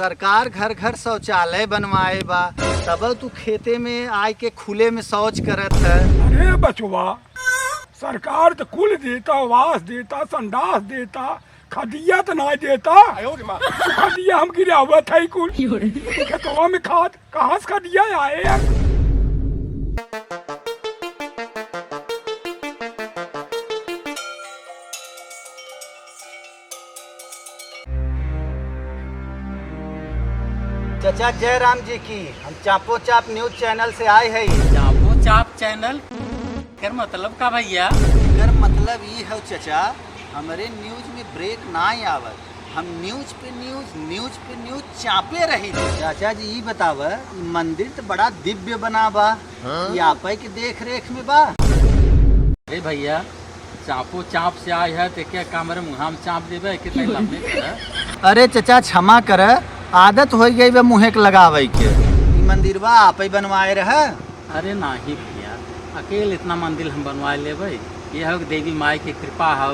सरकार घर घर शौचालय बनवाए बा, तब तू खेते में आय के खुले में शौच करत है। अरे बचवा, सरकार तो कुल देता, वास देता, संडास देता, खदिया तो ना देता। खदिया हम गिरावत है कुल खेतवा में खाद कहाँ से खदिया आए यार। चचा जयराम जी की, हम चापो चाप न्यूज चैनल से आए हैं। चापो चाप चैनल कर मतलब का भैया? एकर मतलब ये है चचा, हमारे न्यूज में ब्रेक ना आवत, हम न्यूज पे न्यूज चापे रही। चाचा जी ये बताव, मंदिर तो बड़ा दिव्य बना बा, ये आप के देख रेख में बा। अरे भैया, चापो चाप से आए है तो क्या कमरे मुँह में चाप देवे कितने लंबे कर? अरे चचा क्षमा कर, आदत हो गई बा मुँह के लगावे के। ई मंदिरवा आप ही बनवाए रहे? अरे नहीं भैया, अकेले इतना मंदिर हम बनवा लेबै। ये है देवी माई की कृपा है,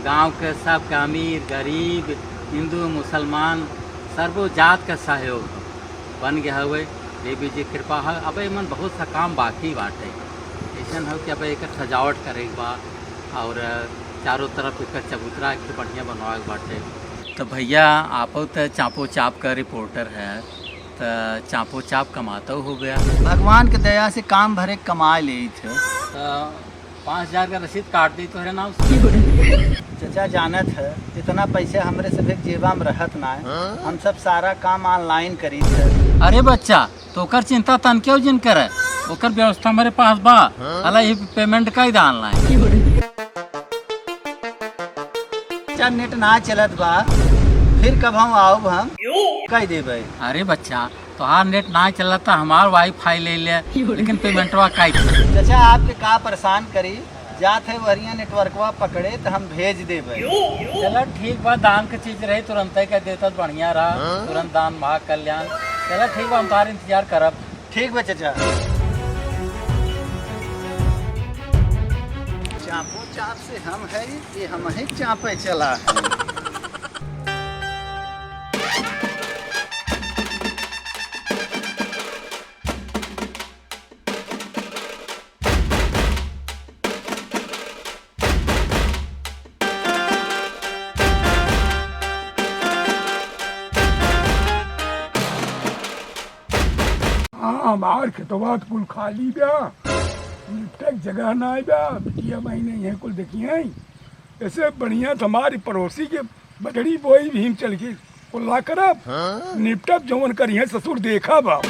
गांव के सब के अमीर गरीब हिंदू मुसलमान सर्वो जात का सहयोग बन गया हुए। देवी जी कृपा है। अब मन बहुत सा काम बाकी बाटे, ऐसा हो कि अब एक सजावट करे बा और चारों तरफ एक चबूतरा के बढ़िया बनवा के बाटे। तो भैया आप तो चापो चाप का रिपोर्टर है, तो चापो चाप कमाता हो गया। भगवान के दया से काम भरे कमा ले थे। तो 5,000 का रसीद काट दी तो है ना उसकी। चचा जानत है, इतना पैसा हमरे सभी जेबा में रहत ना है, हम सब सारा काम ऑनलाइन करी थे। अरे बच्चा, तो ओकर चिंता तन क्यों जिन करे, ओकर व्यवस्था हमारे पास बा। अला ये पेमेंट का ही ऑनलाइन। चचा नेट ना चलत बा, फिर कब हम आओ हम कह देबै। अरे बच्चा, तो हाँ नेट ना चलता हमार वाईफाई ले ले, लेकिन पेमेंटवा का ही। चचा आपके का परेशान करी, जात है वरिया नेटवर्कवा पकड़े तो हम भेज देबै। चलो ठीक बा, दान की चीज रही तुरंत ही कर देता तो बढ़िया रहा। तुरंत दान भाग कल्याण। चलो ठीक बा, हम तार इंतजार करब। ठीक बा चचा। चापो चाप से हम है, ये हम ही चापे चला है। हाँ हमार खेतवा तो कुल खाली बा, तक जगह ना बा। बिटिया महीने यहाँ कुल देखिए ऐसे बढ़िया तो हमारी पड़ोसी के बदड़ी बोई भीम चल के कुल्ला करब निपटब जवन करिए ससुर देखा बा।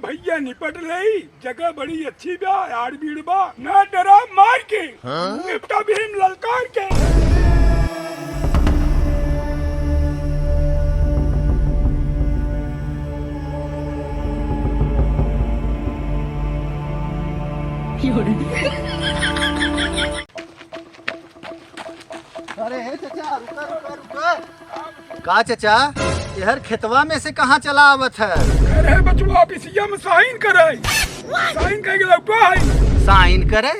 भैया निपट रही, जगह बड़ी अच्छी बा, आड़ भीड़ बा, ना डरा मार के निपटा भीम ललकार के। अरे हे चचा, रुका रुका रुका। का चचा, यहर खेतवा में से कहाँ चला आवत है? अरे बचवा ऑफिसिया में साइन करे, साइन करे लौटा है। साइन करे?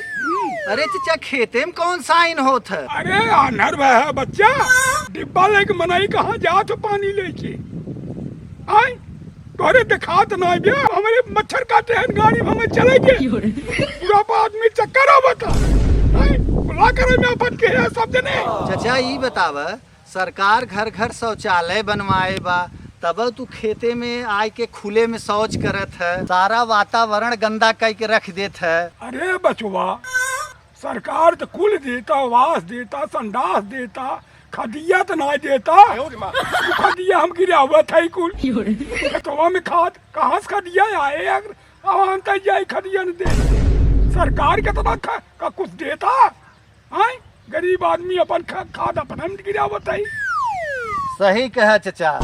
अरे चचा खेते में कौन साइन होत है? अरे आनर है बच्चा, डिब्बा लेके मनाई कहाँ जात पानी लेके आई। तोरे दिखात ना गया, हमारे मच्छर काटे हैं गाड़ी में हमें चले गए। पूरा आदमी चक्कर आवता, बुला करे में अपन के है सब जने। चचा ये बताव, सरकार घर घर शौचालय बनवाए बा, तब तू खेते में आय के खुले में शौच करत है, सारा वातावरण गंदा करके रख देत है। अरे बचवा, सरकार तो कुल देता, वास देता, संडास देता, खदिया तो ना देता। खदिया हम गिरावत है कुल खेतवा में खाद कहाँ से खदिया आए अगर आवाम तक जाए खदिया न दे। सरकार के तरह का कुछ देता है, गरीब आदमी अपन खाद अपन हम गिरावत है। सही कहा चचा।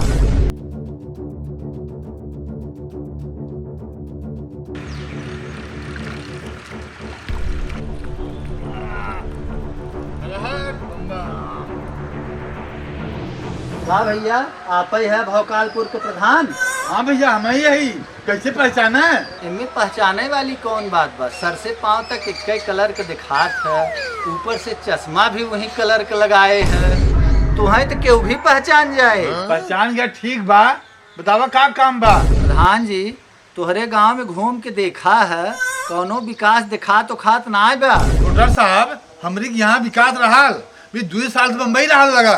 का भैया आप ही है भोकालपुर के प्रधान? हाँ भैया हम यही कैसे पहचाना? इनमें पहचाने वाली कौन बात बा? सर से पांव तक एक ही कलर के दिखात है, ऊपर से चश्मा भी वही कलर के लगाए है। तुम्हें तो केहू भी पहचान जाए। पहचान गया, ठीक बा। बतावा का काम बा? प्रधान जी तुहरे गांव में घूम के देखा है, कौनो विकास दिखा तो खात ना आए बा। डॉक्टर साहब हमरी के यहाँ विकास रहल भी 2 साल से बम्बई रहल लगा।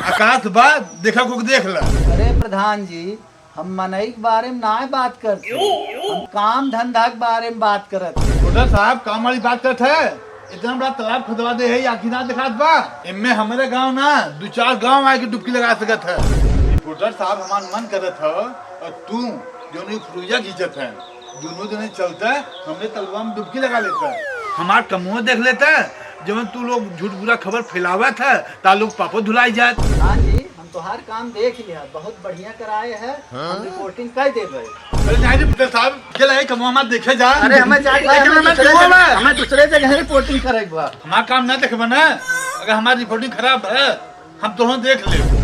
आकाश बा देखा को देख ला। अरे प्रधान जी हम मनई के बारे में ना बात करते, हम काम धंधा के बारे में बात करत। डॉक्टर साहब काम वाली बात करते है। इतना बड़ा तालाब खुदवा दे है आखिर ना दिखात बा। इनमें हमारे गांव ना 2-4 गांव आके डुबकी लगा सकत है। डॉक्टर साहब हमार मन करत है और तू जो नहीं फ्रूजा खींचत है, दोनों जने चलते हमने तलवा में डुबकी लगा लेते है। हमार कमुआ देख लेते है, जब तू लोग झूठ बुरा खबर फैलावत है ता लोग पापो धुलाई जात। हाँ जी हम तोहार काम देख लिया, बहुत बढ़िया कराए है। हम रिपोर्टिंग कर देबे। अरे नहीं डॉक्टर साहब के लगे कमुआ मत देखे जा। अरे हमें हमें दूसरे जगह रिपोर्टिंग करेगा। हमारा काम ना देखबा ना। अगर हमारी रिपोर्टिंग खराब है हम तो देख ले।